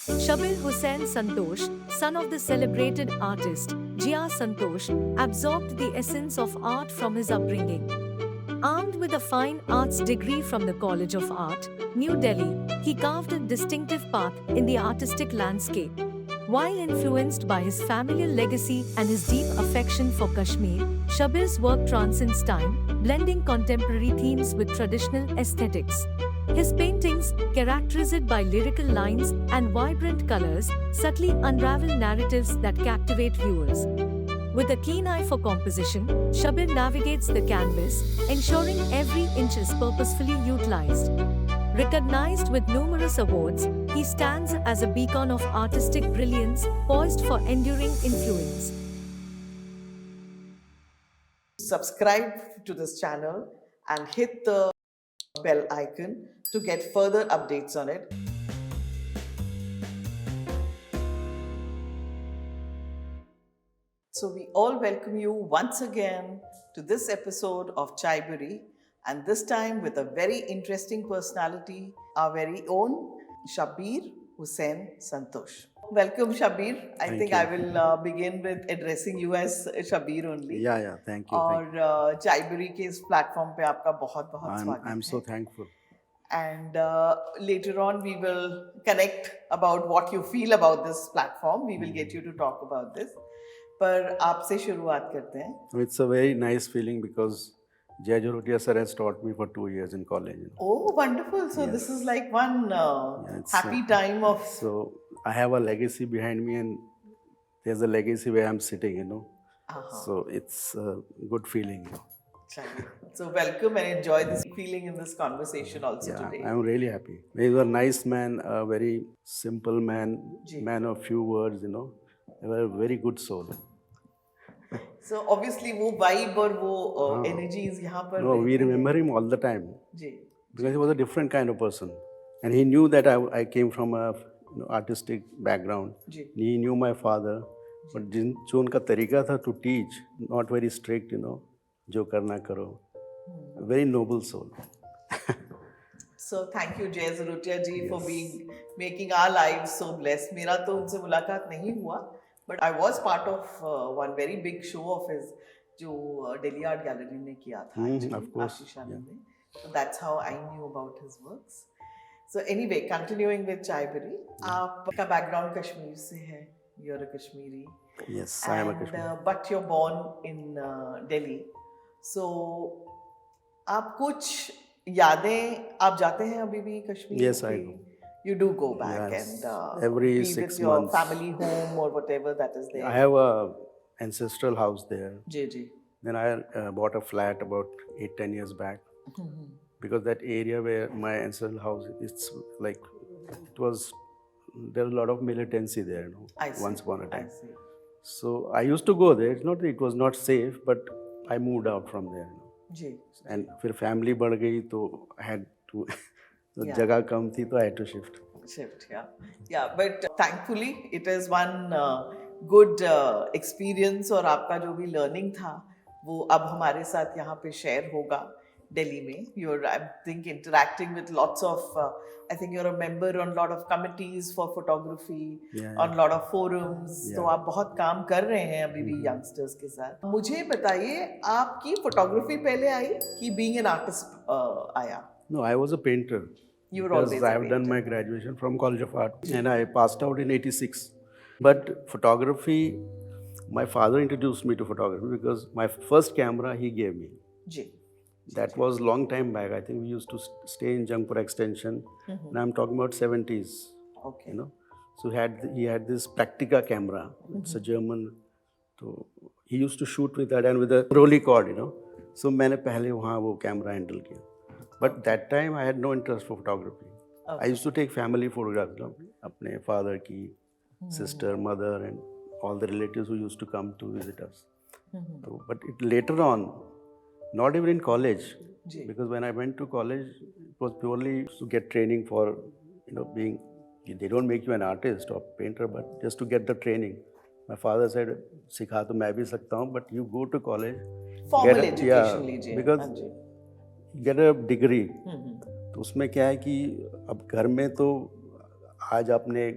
Shabir Hussain Santosh, son of the celebrated artist Jia Santosh, absorbed the essence of art from his upbringing. Armed with a fine arts degree from the College of Art, New Delhi, he carved a distinctive path in the artistic landscape. While influenced by his familial legacy and his deep affection for Kashmir, Shabir's work transcends time, blending contemporary themes with traditional aesthetics. His paintings, characterized by lyrical lines and vibrant colors, subtly unravel narratives that captivate viewers. With a keen eye for composition, Shabir navigates the canvas, ensuring every inch is purposefully utilized. Recognized with numerous awards, he stands as a beacon of artistic brilliance, poised for enduring influence. Subscribe to this channel and hit the bell icon to get further updates on it. So we all welcome you once again to this episode of Chaibrary, and this time with a very interesting personality, our very own Shabir Hussain Santosh. Welcome, Shabir. I think I will begin with addressing you as Shabir only. Yeah, thank you. और Chaibrary के इस platform पे आपका बहुत स्वागत है. I'm so thankful. And later on we will connect about what you feel about this platform. We will get you to talk about this. पर आपसे शुरुआत करते हैं. It's a very nice feeling because Curatorial sir has taught me for 2 years in college. Oh, wonderful! So this is like one happy time of. So I have a legacy behind me, and there's a legacy where I'm sitting. So it's a good feeling. So welcome and enjoy this feeling in this conversation also today. I'm really happy. He's a nice man, a very simple man, man of few words. A very good soul. So obviously वो vibe और वो energies यहाँ पर. No, we remember him all the time. Because he was a different kind of person, and he knew that I came from a artistic background. He knew my father, but जो उनका तरीका था to teach, not very strict, जो करना करो. A very noble soul. So thank you Jay Zarutia ji for making our lives so blessed. मेरा तो उनसे मुलाकात नहीं हुआ, but I was part of one very big show of his जो Delhi Art Gallery ने किया था. Of course. So that's how I knew about his works. So anyway, continuing with Chaibrary, आपका background Kashmir से है. You're a Kashmiri. Yes, I am a Kashmiri. But you're born in Delhi. So आप कुछ यादें आप जाते हैं अभी भी Kashmir? Yes, I do. You do go back and every be 6 with your months. family home or whatever that is there. I have a ancestral house there. Ji. Then I bought a flat about 8-10 years back. Because that area where my ancestral house, it's like, there was a lot of militancy there, once upon a time. I see. So I used to go there. It's not that it was not safe, but I moved out from there. And फिर family बढ़ गई तो I had to जगह कम थी तो I had to shift. But thankfully it is one good experience और आपका जो भी learning था वो अब हमारे साथ यहाँ पे share होगा दिल्ली में. You're I think interacting with lots of I think you're a member on a lot of committees for photography, on a lot of forums. तो आप बहुत काम कर रहे हैं अभी भी youngsters के साथ. मुझे बताइए आपकी photography पहले आई कि being an artist आया? No, I was a painter. You were always a painter. I have done my graduation from College of Art and I passed out in 86. But photography, my father introduced me to photography because my first camera he gave me. That was long time back. I think we used to stay in Jungpur Extension. And I'm talking about 70s. Okay. So he had this Praktika camera. It's a German. So he used to shoot with that and with a rolly cord, So मैंने पहले वहाँ वो camera handle किया. But that time I had no interest for photography. I used to take family photographs. अपने father की, sister, mother, and all the relatives who used to come to visit us. But later on, not even in college, because when I went to college, it was purely to get training for, being, they don't make you an artist or painter, but just to get the training. My father said, "Sikha to main bhi sakta hu, but you go to college, formal education लीजिए, because get a degree." तो उसमें क्या है कि अब घर में तो आज आपने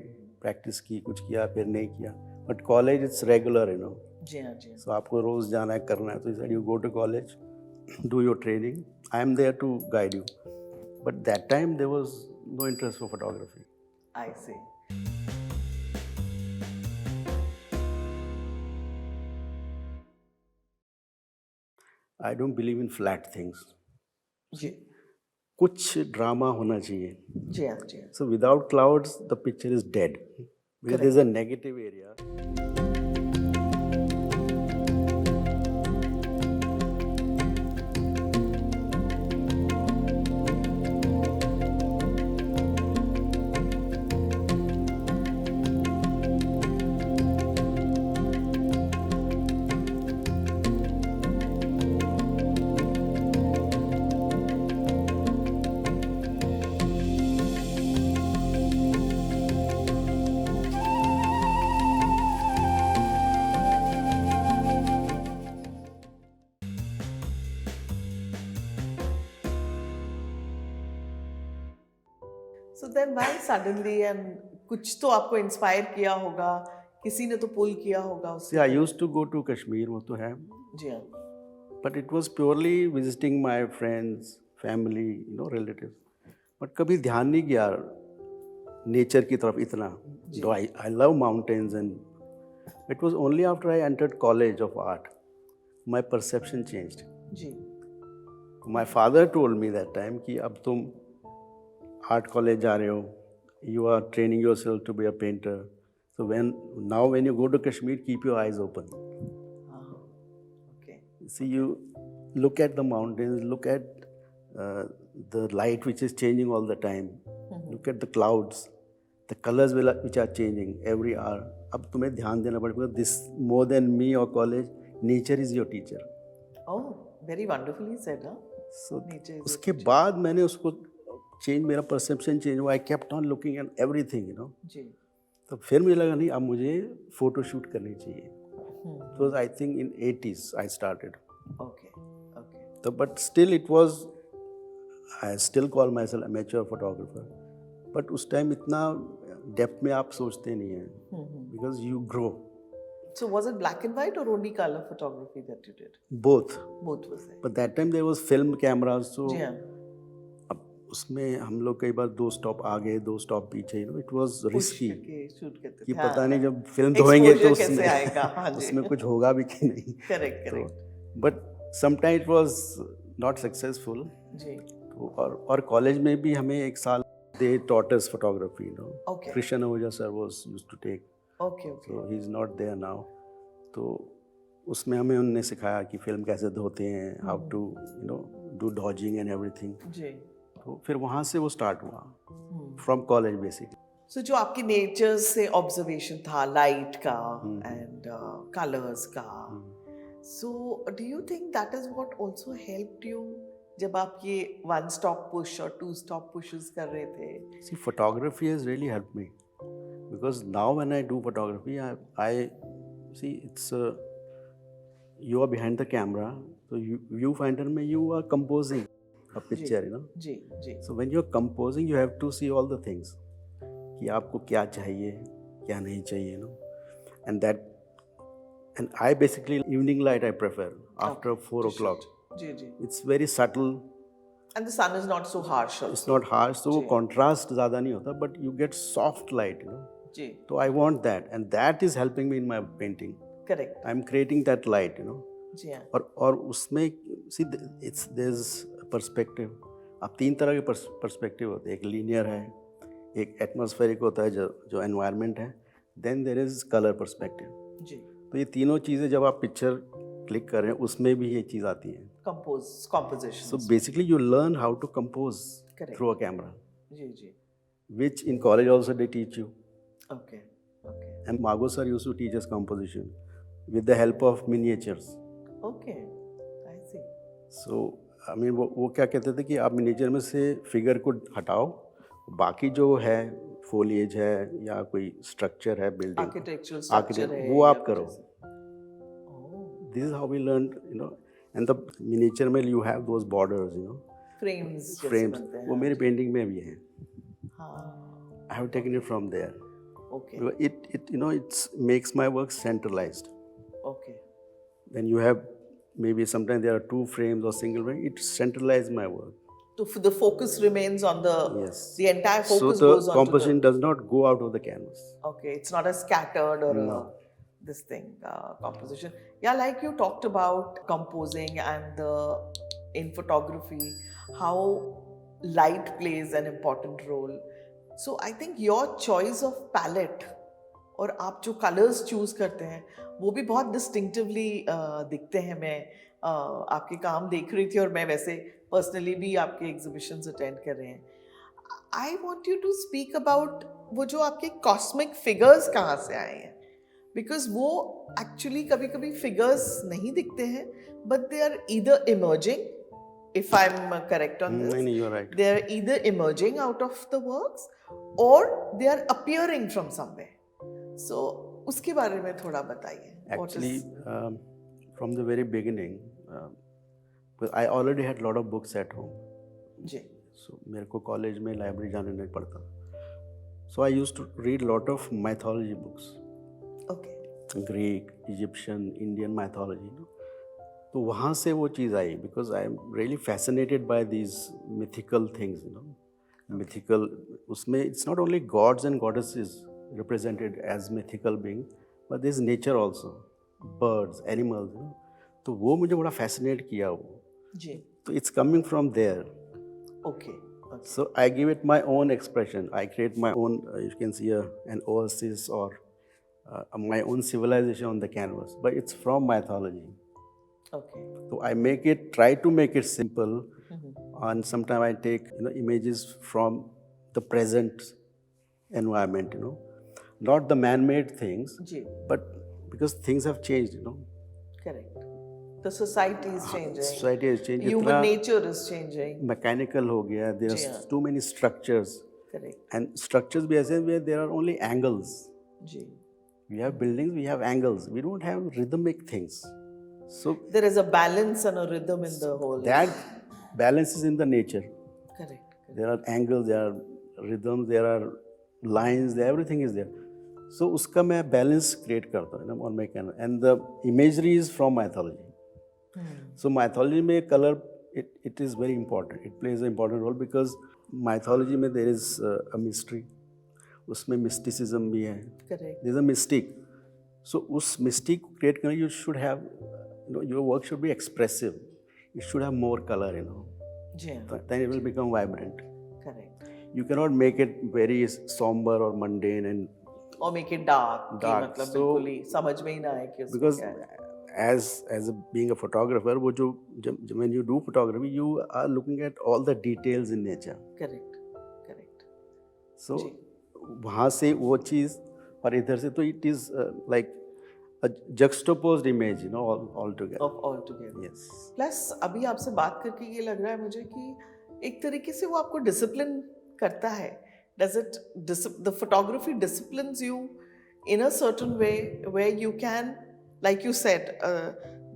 प्रैक्टिस की, कुछ किया, फिर नहीं किया. But college it's regular, you know. जी हाँ जी. सो आपको रोज जाना है, करना है. तो you go to college, do your training. I am there to guide you. But that time there was no interest for photography. I see. I don't believe in flat things. जी कुछ ड्रामा होना चाहिए. जी हाँ जी. So without clouds, the picture is dead. Because there's a negative area. So then why suddenly, and कुछ तो आपको inspire किया होगा, किसी ने तो पुल किया होगा उससे. See, I used to go to Kashmir, वो तो है. जी हाँ. But it was purely visiting my friends, family, you know, relatives. But कभी ध्यान नहीं किया नेचर की तरफ इतना. Though I love mountains, and it was only after I entered college of art, my perception changed. Ji. My father told me that time कि अब तुम आर्ट कॉलेज जा रहे हो, you are training yourself to be a painter. So when you go to Kashmir, keep your eyes open. Okay. See, you look at the mountains, look at the light which is changing all the time. Look at the clouds, the colors which are changing every hour. अब तुम्हें ध्यान देना पड़ेगा, because this more than me or college, nature is your teacher. Oh, very wonderfully said, huh? So Nature is उसके बाद मैंने उसको change, मेरा परसेप्शन चेंज हुआ. I kept on looking at everything, you know. जी. तो फिर मुझे लगा नहीं, अब मुझे फोटो शूट करनी चाहिए. तो I think in 80s I started. Okay okay. तो but still it was, I still call myself amateur photographer. But उस टाइम इतना डेप्थ में आप सोचते नहीं हैं, because you grow. So was it black and white or only color photography that you did? Both. Both was there. But that time there was film cameras. So जी हाँ. अब उसमें हम लोग कई बार 2 स्टॉप आगे 2 स्टॉप पीछे, you know. It was risky shoot करते कि थे. पता नहीं जब फिल्म धोएंगे तो Exposure कैसे आएगा. हाँ जी. उसमें कुछ होगा भी कि नहीं. Correct correct. But sometime it was not successful. जी. तो और कॉलेज में भी हमें एक साल दे taught us photography, you know. Okay. Krishan Ahuja sir was used to take. Okay okay. So he's not there now. तो उसमें हमें उनने सिखाया कि फिल्म कैसे धोते हैं, how to, you know, do dodging and everything. जी. तो फिर वहाँ से वो स्टार्ट हुआ, from college basically. So जो आपके नेचर से ऑब्जर्वेशन था, लाइट का एंड कलर्स का, so do you think that is what also helped you जब आप ये 1 stop push और 2 stop pushes कर रहे थे? See, photography has really helped me, because now when I do photography, I see it's you are behind the camera, so viewfinder में you are composing a picture, you know. Ji ji. So when you're composing, you have to see all the things, कि आपको क्या चाहिए, क्या नहीं चाहिए, you know. And I basically evening light I prefer after 4 o'clock. Ji ji. It's very subtle. And the sun is not so harsh also. It's not harsh, so contrast ज़्यादा नहीं होता, but you get soft light, you know. जी. So I want that, and that is helping me in my painting. Correct. I'm creating that light, you know. जी हाँ. और उसमें see there's perspective. अब 3 तरह के perspective होते हैं. एक linear है, एक atmospheric होता है जो environment है, then there is color perspective. जी. तो ये तीनों चीज़ें जब आप पिक्चर क्लिक कर रहे हैं, उसमें भी ये चीज़ आती है. Composition. So basically you learn how to compose. Correct. Through a camera, ji ji. which in college also they teach you. Okay okay. And Mago sir used to teach us composition with the help of miniatures. Okay, I see. So I mean वो क्या कहते थे कि आप miniature में से figure को हटाओ, बाकी जो है foliage है या कोई स्ट्रक्चर है, बिल्डिंग, Architectural structure है, वो आप या करो. Oh. This is how we learned, you know. And the miniature में you have those borders, you know. Frames जैसे Frames. बनते हैं. वो मेरी पेंटिंग में भी है. हाँ. I have taken it from there. Okay. It it makes my work centralized. Okay. When you have maybe sometimes there are two frames or single frame, it centralizes my work. So the focus remains on Yes. the entire So focus the goes on to composition does not go out of the canvas. Okay, it's not a scattered or No. this thing composition. Yeah, like you talked about composing and in photography, how light plays an important role. So I think your choice of palette और आप जो colours choose करते हैं वो भी बहुत distinctively दिखते हैं. मैं आपके काम देख रही थी और मैं वैसे पर्सनली भी आपके एग्जीबिशंस अटेंड कर रहे हैं. I want you to speak about वो जो आपके कॉस्मिक फिगर्स कहाँ से आए हैं, बिकॉज वो एक्चुअली कभी कभी फिगर्स नहीं दिखते हैं but they are either emerging, if I'm correct on this. No, you're right. They are either emerging out of the works or they are appearing from somewhere. So उसके बारे में थोड़ा बताइए. Actually, from the very beginning, I already had a lot of books at home. Ji. So मेरे को college में library जाने नहीं पड़ता. So I used to read a lot of mythology books. Okay. Greek, Egyptian, Indian mythology. तो वहाँ से वो चीज़ आई because I am really fascinated by these mythical things, mythical. उसमें it's not only gods and goddesses represented as mythical being but this nature also, birds, animals. तो वो मुझे बड़ा फैसिनेट किया वो जी. तो it's coming from there. Okay. So I give it my own expression. I create my own, you can see an oasis or my own civilization on the canvas, but it's from mythology. Okay. So I try to make it simple, and sometimes I take images from the present environment, not the man-made things, but because things have changed, Correct. The society is changing. Society has changed. Human nature is changing. Mechanical हो गया. There are too many structures. Correct. And structures भी ऐसे where there are only angles. Ji. We have buildings, we have angles. We don't have rhythmic things. So there is a balance and a rhythm in the whole. That balance is in the nature. Correct. There are angles, there are rhythms, there are lines, everything is there. So उसका मैं balance create करता हूँ on my canvas. And the imagery is from mythology. So mythology में color, it is very important. It plays an important role because mythology में there is a mystery. उसमें mysticism भी है. Correct. There is a mystic. So उस mystic को create करने you should have, your work should be expressive. It should have more color, Then it will become vibrant. Correct. You cannot make it very somber or mundane and or make it dark. Dark. मतलब So बिल्कुल ही समझ में ही ना आए कि उसमें because क्या है. as being a photographer, वो जो when you do photography, you are looking at all the details in nature. Correct. So वहाँ से वो चीज़ और इधर से तो it is like a juxtaposed image, all together. Of all together. Yes. Plus अभी आपसे बात करके ये लग रहा है मुझे कि एक तरीके से वो आपको डिसिप्लिन करता है. Does it the photography disciplines you in a certain way where you can, like you said,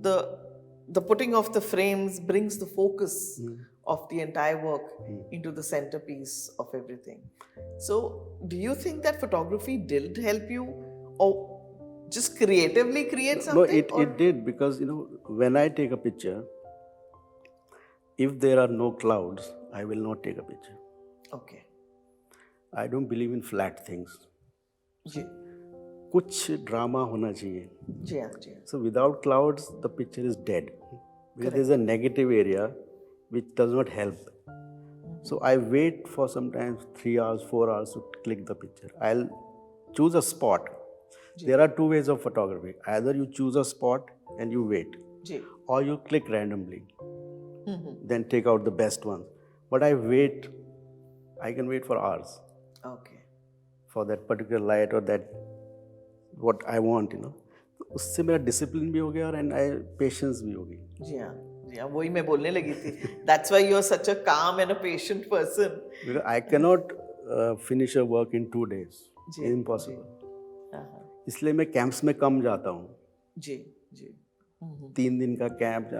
the putting of the frames brings the focus of the entire work into the centerpiece of everything. So do you think that photography did help you or just creatively create something? No, it did because when I take a picture, if there are no clouds, I will not take a picture. Okay. I don't believe in flat things. जी. कुछ drama होना चाहिए. जी हाँ. So without clouds, the picture is dead. Because there is a negative area which does not help. So I wait for sometimes 3 hours, 4 hours to click the picture. I'll choose a spot. There are two ways of photography. Either you choose a spot and you wait, or you click randomly, then take out the best ones. But I can wait for hours. Okay. For that particular light or that what I want, उससे मेरा discipline भी हो गया और patience भी हो गई. जी हाँ, वही मैं बोलने लगी थी. That's why you are such a calm and a patient person. Because I cannot finish a work in 2 days. Impossible. इसलिए मैं कैंप्स में कम जाता हूँ. जी. 3 दिन का कैंप,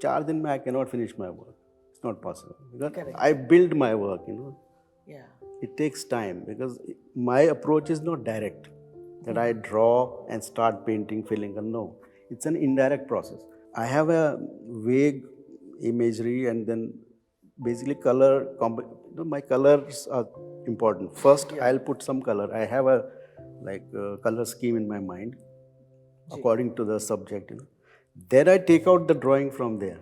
4 दिन में I cannot finish my work. It's not possible. Because I build my work, Yeah. it takes time because my approach is not direct that I draw and start painting, filling. No, it's an indirect process. I have a vague imagery and then basically color. My colors are important. First, I'll put some color. I have a color scheme in my mind according to the subject. Then I take out the drawing from there.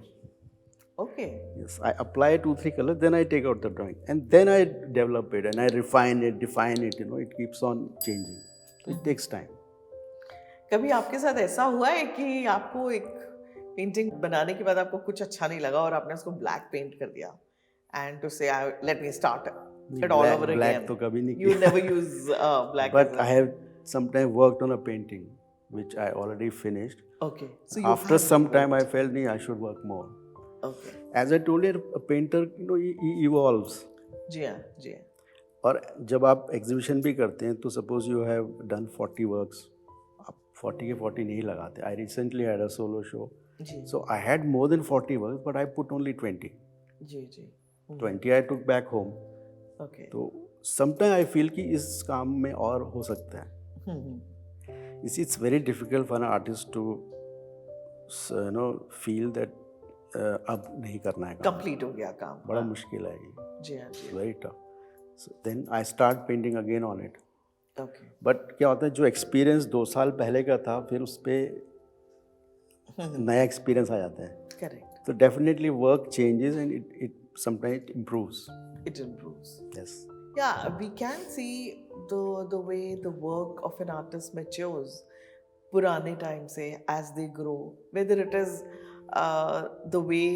Okay. Yes, I apply 2-3 colors, then I take out the drawing, and then I develop it and I refine it, define it. It keeps on changing. So it takes time. कभी आपके साथ ऐसा हुआ है कि आपको एक painting बनाने के बाद आपको कुछ अच्छा नहीं लगा और आपने उसको ब्लैक पेंट कर दिया एंड टू से let me start it all over again? Black तो कभी नहीं किया. You never use black. But I have sometimes worked on a painting which I already finished. Okay. So after some time I felt I should work more. Okay. As I told you, a painter he evolves. जी हाँ, जी हाँ. और जब आप exhibition भी करते हैं तो suppose you have done 40 works, आप 40 के 40 नहीं लगाते. I recently had a solo show, so I had more than 40 works but I put only 20. जी जी. 20 I took back home. Okay. तो समटाइम आई फील कि इस काम में और हो सकता है. It's very difficult for an artist to feel that अब नहीं करना है, कंप्लीट हो गया काम. बड़ा मुश्किल है ये. जी हाँ जी. Very tough. So then I start painting again on it. Okay. But क्या होता है, जो एक्सपीरियंस 2 साल पहले का था फिर उस पर नया एक्सपीरियंस आ जाता है. Correct. So definitely work changes and it sometimes it improves. It improves. Yes. Yeah, we can see the way the work of an artist matures पुराने टाइम से as they grow, whether it is the way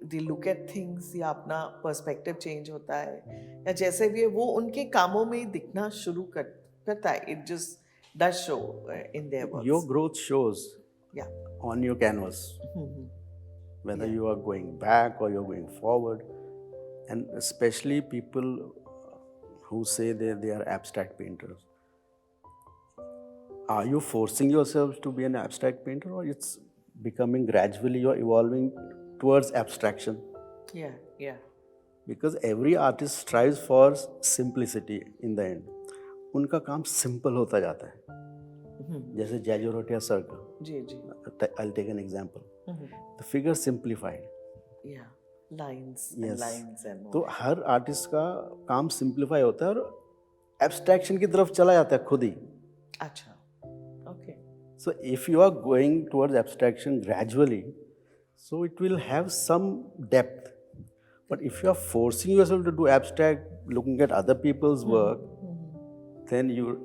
they look at things या अपना perspective change होता है या जैसे भी है वो उनके कामों में दिखना शुरू करता है. It just does show in their works. Your growth shows on your canvas, whether you are going back or you're going forward, and especially people who say they are abstract painters. Are you forcing yourself to be an abstract painter, or it's becoming gradually you're evolving towards abstraction? Yeah. Because every artist strives for simplicity in the end. उनका काम simple होता जाता है. जैसे जैजोरोटिया sir का. जी. I'll take an example. The figure simplified. Yeah. Lines Yes. and lines and more. तो हर artist का काम सिंप्लीफाई होता है और एब्स्ट्रैक्शन की तरफ चला जाता है खुद ही. अच्छा. Okay. So if you are going towards abstraction gradually, so it will have some depth. But if you are forcing yourself to do abstract, looking at other people's work, then you're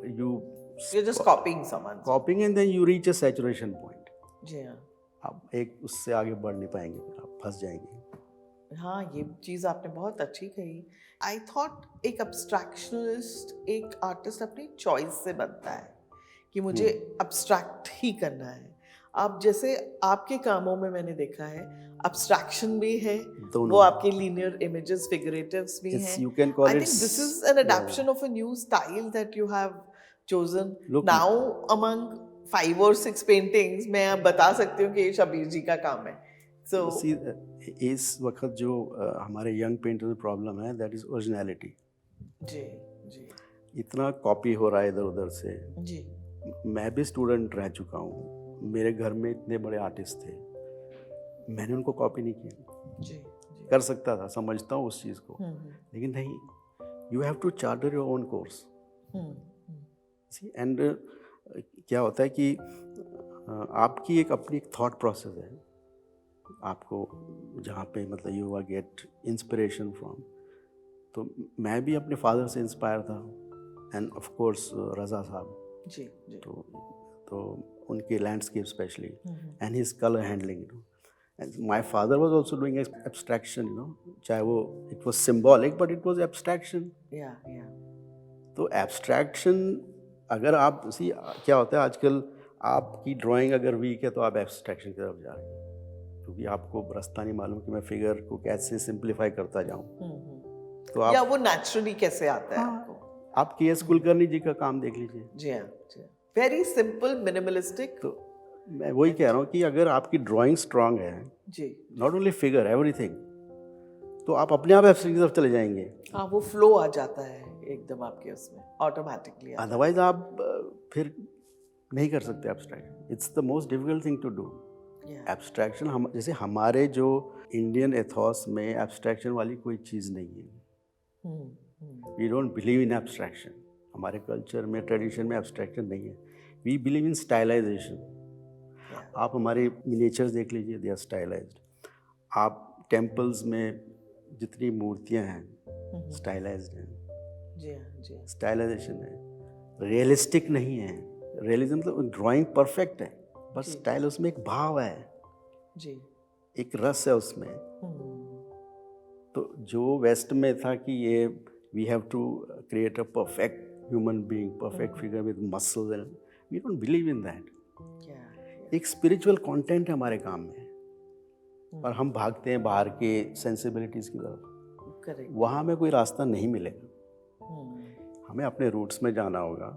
just copying someone. Copying, and then you reach a saturation point. जी हाँ. आप एक उससे आगे बढ़ नहीं पाएंगे, फिर आप फंस जाएंगे. हाँ, ये चीज़ आपने बहुत अच्छी कही. आई थॉट एक अब्स्ट्रैक्शनिस्ट एक आर्टिस्ट अपनी चॉइस से बनता है कि मुझे अब्स्ट्रैक्ट ही करना है. आप जैसे आपके कामों में मैंने देखा है अब्स्ट्रैक्शन भी है, वो आपके लीनियर इमेजेस फिगरेटिव्स भी हैं. You can call I it. think this is an adaptation of a new style that you have chosen. Now among 5 or 6 paintings मैं आप बता सकती हूँ कि ये शबीर जी का काम है. So इस वक्त जो हमारे यंग पेंटर में प्रॉब्लम है, that is originality. जी. इतना कॉपी हो रहा है इधर उधर से. जी. मैं भी स्टूडेंट रह चुका हूँ. मेरे घर में इतने बड़े आर्टिस्ट थे, मैंने उनको कॉपी नहीं किया. जी. कर सकता था, समझता हूँ उस चीज़ को, लेकिन नहीं. You have to charter your own course. And क्या होता है कि आपकी एक अपनी एक थॉट प्रोसेस है. आपको जहाँ पे मतलब you are get inspiration from. तो मैं भी अपने फादर से इंस्पायर था, एंड ऑफ कोर्स रज़ा साहब. जी. तो उनके landscape specially and his colour handling. And my father was also doing abstraction, चाहे वो it was symbolic but it was abstraction. Yeah. तो abstraction अगर आप क्या होता है आजकल, आपकी ड्राइंग अगर वीक है तो आप abstraction की तरफ जा रहे हैं, क्योंकि आपको रास्ता नहीं मालूम कि मैं फिगर को कैसे सिंप्लीफाई करता जाऊँ. तो आप या वो नेचुरली कैसे आता है आपको. आप के.एस. कुलकर्णी जी का काम देख लीजिए. जी हाँ. Very simple minimalistic. तो मैं वही कह रहा हूँ कि अगर आपकी ड्राइंग स्ट्रांग है, जी, नॉट ओनली फिगर एवरीथिंग, तो आप अपने आप एब्स्ट्रैक्ट की तरफ चले जाएंगे. हाँ, वो फ्लो आ जाता है. एकदम आपके उसमें ऑटोमेटिकली। अदरवाइज आप फिर नहीं कर सकते abstraction. It's the most difficult thing to do. Abstraction हम जैसे हमारे जो इंडियन एथॉस में एब्स्ट्रैक्शन वाली कोई चीज़ नहीं है. We don't believe in abstraction. हमारे कल्चर में ट्रेडिशन में एब्स्ट्रैक्शन नहीं है. We believe in stylisation. आप हमारे मिनिएचर्स देख लीजिए, दे आर स्टाइलाइज्ड. आप टेम्पल्स में जितनी मूर्तियां हैं स्टाइलाइज्ड हैं. जी हाँ, जी हाँ. स्टाइलाइजेशन है, रियलिस्टिक नहीं है. रियलिज्म मतलब ड्राइंग परफेक्ट है, बस स्टाइल उसमें एक भाव है जी, एक रस है उसमें. तो जो वेस्ट में था कि ये we have to create a perfect human being, perfect figure with muscles, and we don't believe in that. एक स्पिरिचुअल कंटेंट है हमारे काम में, और हम भागते हैं बाहर के सेंसिबिलिटीज की तरफ. वहाँ हमें कोई रास्ता नहीं मिलेगा. हमें अपने रूट्स में जाना होगा.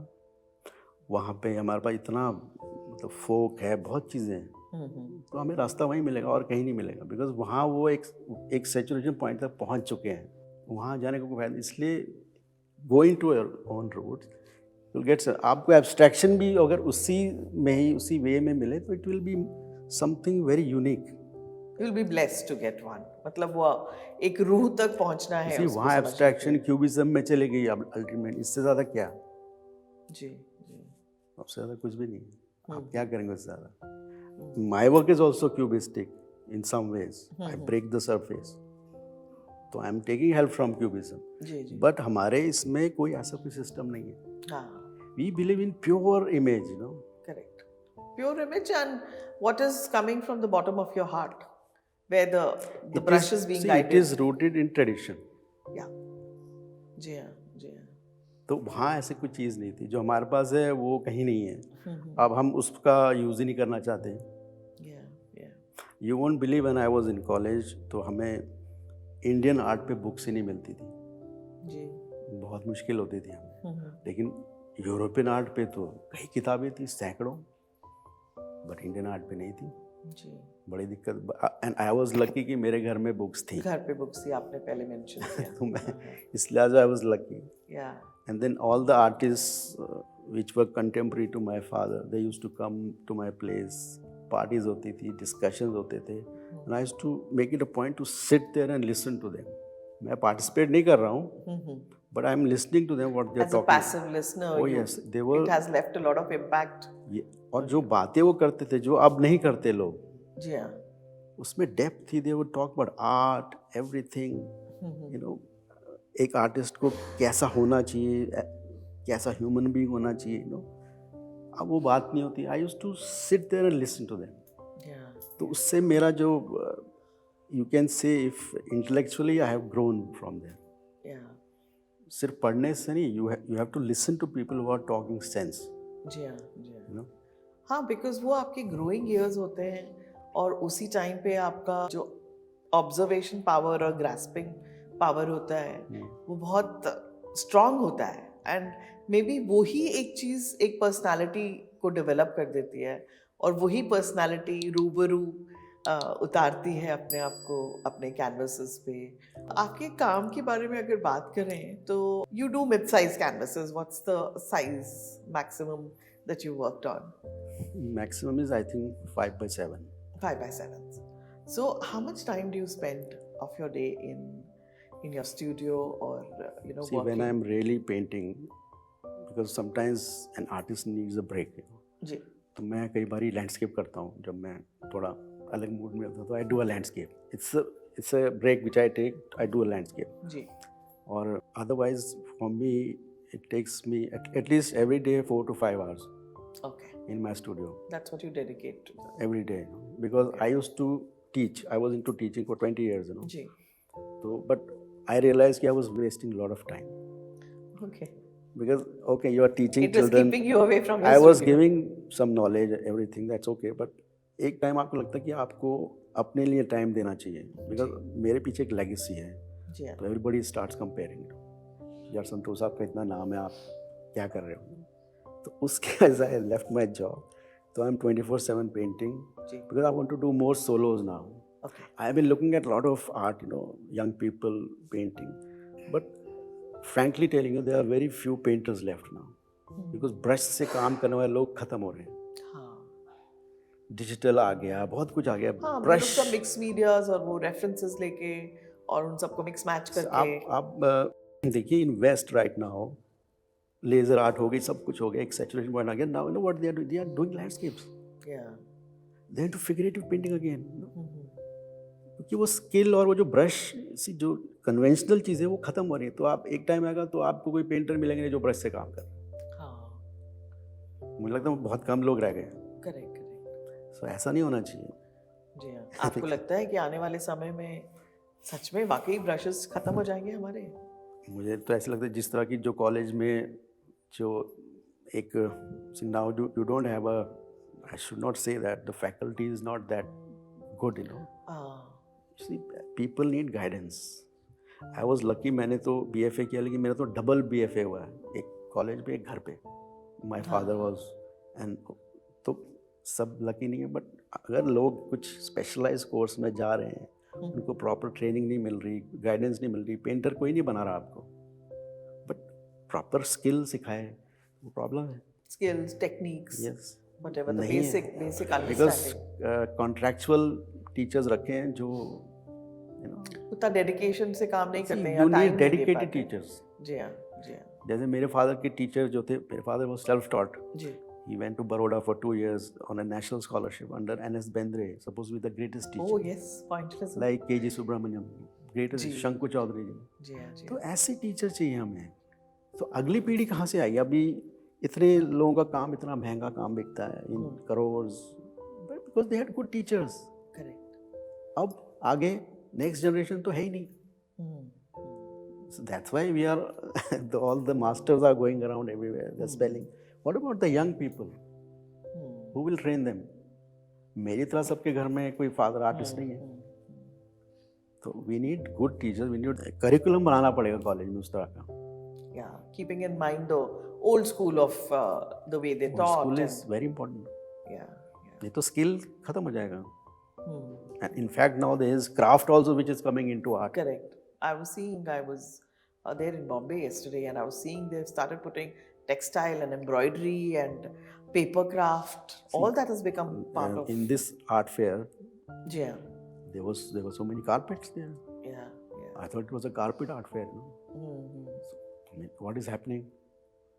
वहाँ पे हमारे पास इतना मतलब फोक है, बहुत चीज़ें हैं, तो हमें रास्ता वहीं मिलेगा और कहीं नहीं मिलेगा. बिकॉज वहाँ वो एक सैचुरेशन पॉइंट तक पहुँच चुके हैं. वहाँ जाने का कोई फायदा. इसलिए going to your own roots will get. आपको एब्स्ट्रैक्शन भी अगर उसी में ही उसी वे में मिले तो it will be something very unique. You will be blessed to get one. मतलब वो एक रूह तक पहुंचना है. इसी वहाँ एब्स्ट्रैक्शन क्यूबिज्म में चले गई अब अल्टीमेट. इससे ज़्यादा क्या? जी. सबसे ज़्यादा कुछ भी नहीं है. आप क्या करेंगे उससे ज़्यादा? My work is also cubistic in some ways. I break the surface. तो I am taking help from cubism. But हमारे इसमें कोई ऐसा कोई सिस्टम नहीं है. We believe in pure image, you know. Correct. Pure image and what is coming from the bottom of your heart, where the brush is being guided. It is rooted in tradition. Yeah. जी हाँ, जी हाँ. तो वहाँ ऐसे कोई चीज़ नहीं थी. जो हमारे पास है वो कहीं नहीं है. अब हम उसका यूज़ ही नहीं करना चाहते. You won't believe when I was in college, तो हमें इंडियन आर्ट पे बुक्स ही नहीं मिलती थी. जी. बहुत मुश्किल होती थी हमें. लेकिन यूरोपियन आर्ट पे तो कई किताबें थी, सैकड़ों. बट इंडियन आर्ट पे नहीं थी. जी. बड़ी दिक्कत. एंड आई वाज लकी कि मेरे घर में बुक्स थी. घर पे बुक्स थी, आपने पहले मेंशन किया. तो मैं इसलिए I was lucky. And then all the artists which were contemporary to my father, they used to come to my place. Parties होती थी, डिस्कशंस होते थे, and I used to make it a point to sit there and listen to them. मैं participate नहीं कर रहा हूँ, but I'm listening to them what they're talking. As a passive listener, oh yes, they were. It has left a lot of impact. और जो बातें वो करते थे जो अब नहीं करते लोग, जी हाँ, उसमें डेप्थ थी. they would talk about art, everything, you know. एक आर्टिस्ट को कैसा होना चाहिए, कैसा ह्यूमन बीइंग होना चाहिए, you know. अब वो बात नहीं होती. I used to sit there and listen to them. तो उससे मेरा जो you can say if intellectually I have grown from there. सिर्फ पढ़ने से नहीं, you have to listen to people who are talking sense. जी हाँ, जी हाँ. You know? हाँ, बिकॉज वो आपके ग्रोइंग ईयर्स होते हैं, और उसी टाइम पे आपका जो ऑब्जर्वेशन पावर और ग्रास्पिंग पावर होता है वो बहुत स्ट्रांग होता है. एंड मे बी वही एक चीज़ एक पर्सनालिटी को डेवलप कर देती है, और वही पर्सनालिटी रूबरू उतारती है अपने आप को अपने कैनवसेस पे. आपके काम के बारे में अगर बात करें तो you do mid size canvases. What's the size maximum that you worked on? Maximum is I think 5x7. 5x7. So how much time do you spend of your day in your studio, or you know, see, working? when I'm really painting, because sometimes an artist needs a break, you know. जी. तो मैं कई बार landscape करता हूँ जब मैं थोड़ा अलग mood में होता हूँ. तो I do a landscape. It's a break which I take. I do a landscape. जी. और otherwise for me it takes me at least every day 4 to 5 hours. Okay. In my studio. That's what you dedicate to that. Every day, because I used to teach. I was into teaching for 20 years, you know. जी. So, but I realized that I was wasting a lot of time. Okay. Because okay, you are teaching It was children. keeping you away from your I was studio. giving some knowledge, everything. That's okay. But एक time आपको लगता है कि आपको अपने लिए time देना चाहिए. Because मेरे पीछे एक legacy है. जी हाँ. तो everybody starts comparing. यार संतोष आपका इतना नाम है, आप क्या कर रहे हो? तो उसके as I left my job, so I'm 24/7 painting because I want to do more solos now. Okay. I've been looking at a lot of art, you know, young people painting, but frankly telling you, there are very few painters left now. Because brush से काम करने वाले लोग खत्म हो रहे हैं. Digital आ गया, बहुत कुछ आ गया. हाँ, ब्रश सब मिक्स मीडियाज और वो रेफरेंसेस लेके और उन सबको मिक्स मैच करके. आप देखिए in west right now laser art हो गई, सब कुछ हो गया, एक सैचुरेशन पॉइंट आ गया. Now you know what they are doing landscapes. They have to figurative painting again. क्योंकि वो स्किल और वो जो ब्रश सी जो कन्वेंशनल चीज़ें वो खत्म हो रही है. तो आप एक टाइम आएगा तो आपको कोई पेंटर मिलेंगे नहीं जो ब्रश से काम कर. मुझे लगता है बहुत कम लोग रह गए. करेक्ट. सो ऐसा नहीं होना चाहिए. जी हाँ. आपको लगता है कि आने वाले समय में सच में वाकई ब्रशेस खत्म हो जाएंगे हमारे? मुझे तो ऐसा लगता है जिस तरह की जो कॉलेज में जो एक now you don't have a, I should not say that the faculty is not that good, you know. See people need guidance. I was lucky, मैंने तो बीएफए किया, लेकिन मेरा तो डबल बीएफए हुआ है, एक कॉलेज पे एक घर पे. माय फादर वाज एंड तो सब लकी नहीं है. बट अगर लोग कुछ स्पेशलाइज कोर्स में जा रहे हैं, उनको प्रॉपर ट्रेनिंग नहीं मिल रही, गाइडेंस नहीं मिल रही, पेंटर कोई नहीं बना रहा आपको, बट प्रॉपर स्किल सिखाए, वो प्रॉब्लम है. Skills, techniques, yes, whatever the नहीं basic because understanding. Contractual teachers रखे हैं जो यू नो उतना डेडिकेशन से काम नहीं करते हैं. You need dedicated teachers. जी हाँ. जैसे मेरे फादर के टीचर जो थे, मेरे फादर वाज सेल्फ टॉट. जी. He went to Baroda for 2 years on a national scholarship under N.S. Bendre, supposed to be the greatest teacher. Oh yes, pointillism. Like K.G. Subramaniam, greatest जी. शंकु चौधरी जी. जी हाँ. तो ऐसे teacher चाहिए हमें. तो अगली पीढ़ी कहाँ से आएगी? अभी इतने लोगों का काम, इतना महंगा काम बिकता है in crores, because they had good teachers. करेक्ट. अब आगे नेक्स्ट जनरेशन तो है ही नहीं. So that's why we are all the masters are going around everywhere. They're spelling. What about the young people? Who will train them? मेरी तरह सबके घर में कोई फादर आर्टिस्ट नहीं है. तो we need good teachers. We need curriculum बनाना पड़ेगा कॉलेज में उस तरह का. Yeah, keeping in mind the old school of the way they taught. School is very important. Yeah. ये तो skill खत्म हो जाएगा. And in fact now there is craft also which is coming into art. Correct. I was there in Bombay yesterday, and I was seeing they've started putting textile and embroidery and paper craft. All that has become part of. In this art fair, Yeah. there were so many carpets there. Yeah. I thought it was a carpet art fair. No? I mean, what is happening?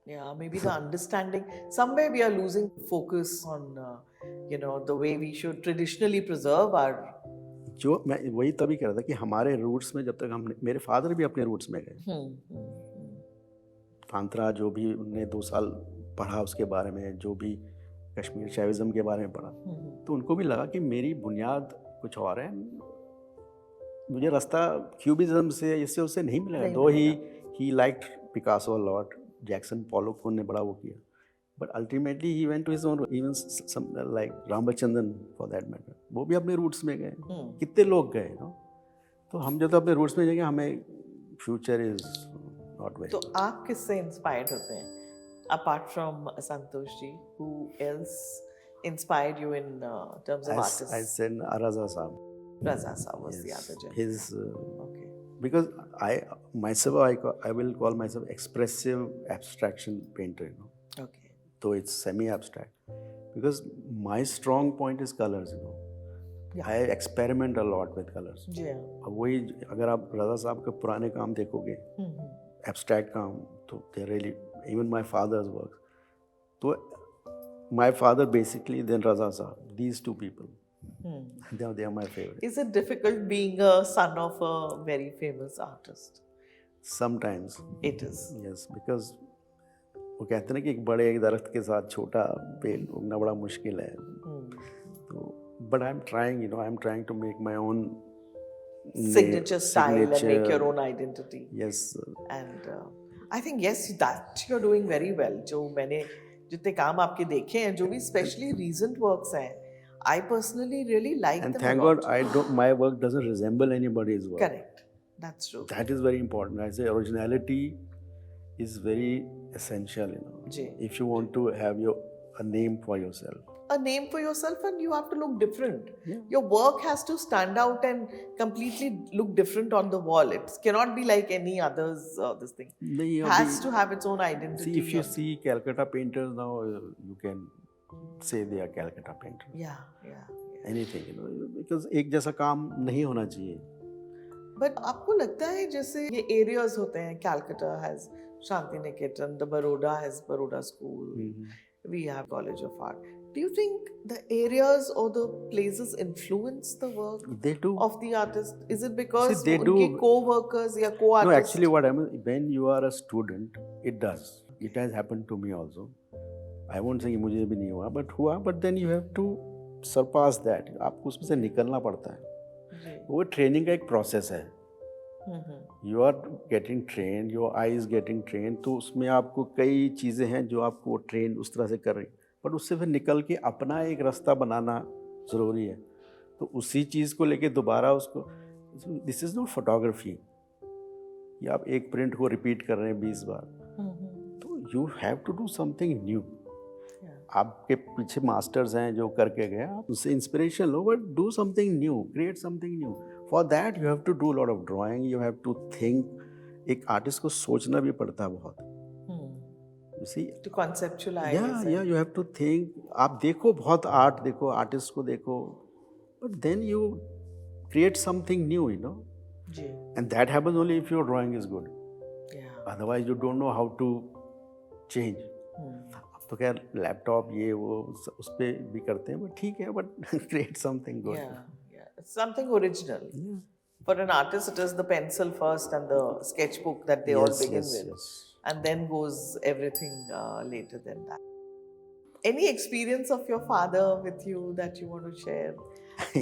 Yeah, maybe the understanding. Somewhere we are losing focus on, the way we should traditionally preserve our. जो मैं वही तभी कह रहा था कि हमारे roots में जब तक हम, मेरे फादर भी अपने रूट्स में गए. तांत्रा जो भी उनने 2 साल पढ़ा उसके बारे में, जो भी कश्मीर शैविज्म के बारे में पढ़ा, तो उनको भी लगा कि मेरी बुनियाद कुछ और है, मुझे रास्ता क्यूबिज्म से इससे उससे नहीं मिलेगा. Though he liked Picasso a lot, Jackson Pollock ने बड़ा वो किया, but ultimately he went to his own. Even some like Ramachandran for that matter, वो भी अपने रूट्स में गए. कितने लोग गए ना. तो हम जब अपने रूट्स में जाएंगे, हमें फ्यूचर इज नॉट वेरी. तो आप किससे इंस्पायर्ड होते हैं apart from Santosh ji? Who else inspired you in terms of artist? I said Raza Saab. Raza Saab was the other gentleman. His Okay. because I will call myself expressive abstraction painter. You know, Okay. so it's semi-abstract because my strong point is colors. You know, Yeah. I experiment a lot with colors. जी हाँ. अब वही अगर आप रजा साहब के पुराने काम देखोगे, abstract काम, तो they really, even my father's work. तो my father basically, then Raza Saab, these two people. They are my favorite. Is it difficult being a son of a very famous artist? Sometimes. It is. Yes, because वो कहते हैं ना कि एक बड़े एक दरख्त के साथ छोटा पेड़ उगना बड़ा मुश्किल है. तो but I'm trying to make my own Signature style and make signature. your own identity. Yes. And I think yes, that you're doing very well. जो मैंने जितने काम आपके देखे हैं, जो भी especially recent works हैं, I personally really like And them thank a lot. God my work doesn't resemble anybody's work. Correct. That's true. That is very important. I say originality is very essential. Ji. If you want to have a name for yourself. a name for yourself and you have to look different. Yeah. Your work has to stand out and completely look different on the wall. It cannot be like any others. This thing नहीं has अभी to have its own identity. see if you see Calcutta painters now, you can say they are Calcutta painters. Yeah. Anything, you know, because एक जैसा काम नहीं होना चाहिए. But आपको लगता है जैसे ये एरियाज होते हैं, Calcutta has Shanti Niketan, the Baroda has Baroda school, we have college of art. Do you think the areas or the places influence the work They do. of the artist? Is it because See, they उनके do. co-workers या co-artists? No, actually what I mean, when you are a student, it does. It has happened to me also. I won't say कि मुझे भी नहीं हुआ, but हुआ. But then you have to surpass that. आपको उसमें से निकलना पड़ता है. वो ट्रेनिंग का एक प्रोसेस है. You are getting train, your eye is getting train. तो उसमें आपको कई चीज़ें हैं जो आपको ट्रेन उस तरह से कर रही, बट उससे फिर निकल के अपना एक रास्ता बनाना ज़रूरी है. तो उसी चीज़ को लेके दोबारा उसको, दिस इज़ नॉट फोटोग्राफी कि आप एक प्रिंट को रिपीट कर रहे हैं 20 बार. तो you have to do something new. आपके पीछे मास्टर्स हैं जो करके गए, आप उससे इंस्पिरेशन लो, but do something new, create something new. For that you have to do lot of drawing, you have to think. एक आर्टिस्ट को सोचना भी पड़ता है बहुत. You see, to conceptualize. Yeah, you have to think. आप देखो, बहुत आर्ट देखो, आर्टिस्ट को देखो, but then you create something new, you know. Ji. And that happens only if your drawing is good. Yeah. Otherwise you don't know how to change. अब तो क्या laptop ये वो उस पे भी करते हैं, but ठीक है, but create something good. Yeah. Something original. Yeah. For an artist, it is the pencil first and the sketchbook that they all begin with. Yes. And then goes everything later than that. Any experience of your father with you that you want to share?